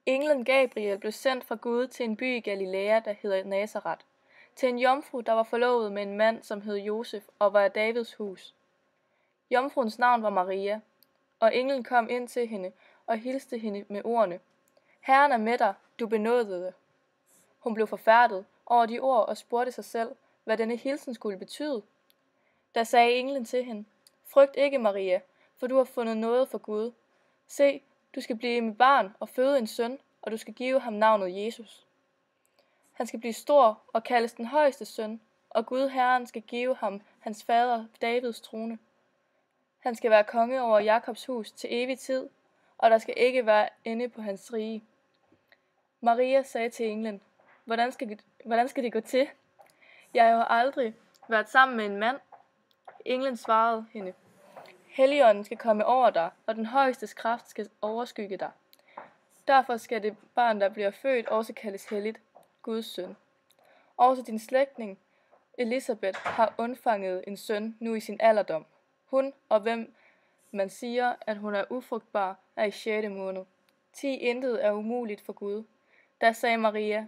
Englen Gabriel blev sendt fra Gud til en by i Galilea, der hedder Nazaret, til en jomfru, der var forlovet med en mand, som hed Josef og var af Davids hus. Jomfruens navn var Maria, og englen kom ind til hende og hilste hende med ordene: Herren er med dig, du benådede. Hun blev forfærdet over de ord og spurgte sig selv, hvad denne hilsen skulle betyde. Da sagde englen til hende: Frygt ikke, Maria, for du har fundet noget for Gud. Se, du skal blive med barn og føde en søn, og du skal give ham navnet Jesus. Han skal blive stor og kaldes den højeste søn, og Gud Herren skal give ham hans fader Davids trone. Han skal være konge over Jakobs hus til evig tid, og der skal ikke være ende på hans rige. Maria sagde til englen: Hvordan skal det gå til? Jeg har jo aldrig været sammen med en mand. Englen svarede hende: Helligånden skal komme over dig, og den højestes kraft skal overskygge dig. Derfor skal det barn, der bliver født, også kaldes helligt, Guds søn. Også din slægtning, Elisabeth, har undfanget en søn nu i sin alderdom. Hun, og hvem man siger, at hun er ufrugtbar, er i 6. måned. Intet er umuligt for Gud. Da sagde Maria: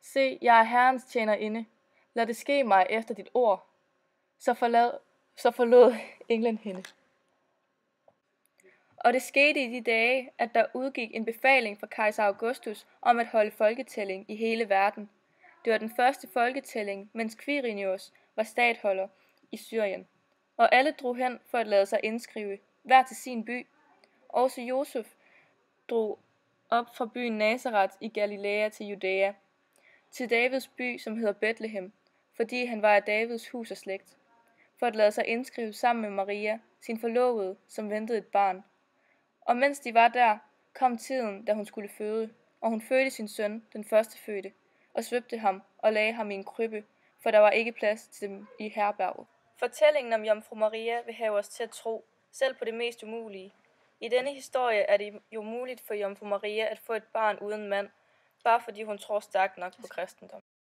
Se, jeg er Herrens tjenerinde. Lad det ske mig efter dit ord. Så forlod englen hende. Og det skete i de dage, at der udgik en befaling fra kejser Augustus om at holde folketælling i hele verden. Det var den første folketælling, mens Quirinius var statholder i Syrien. Og alle drog hen for at lade sig indskrive, hver til sin by. Også Josef drog op fra byen Nazaret i Galilea til Judæa, til Davids by, som hedder Bethlehem, fordi han var af Davids hus og slægt, for at lade sig indskrive sammen med Maria, sin forlovede, som ventede et barn. Og mens de var der, kom tiden, da hun skulle føde, og hun fødte sin søn, den førstefødte, og svøbte ham og lagde ham i en krybbe, for der var ikke plads til dem i herberget. Fortællingen om Jomfru Maria vil have os til at tro, selv på det mest umulige. I denne historie er det jo muligt for Jomfru Maria at få et barn uden mand, bare fordi hun tror stærkt nok på kristendom.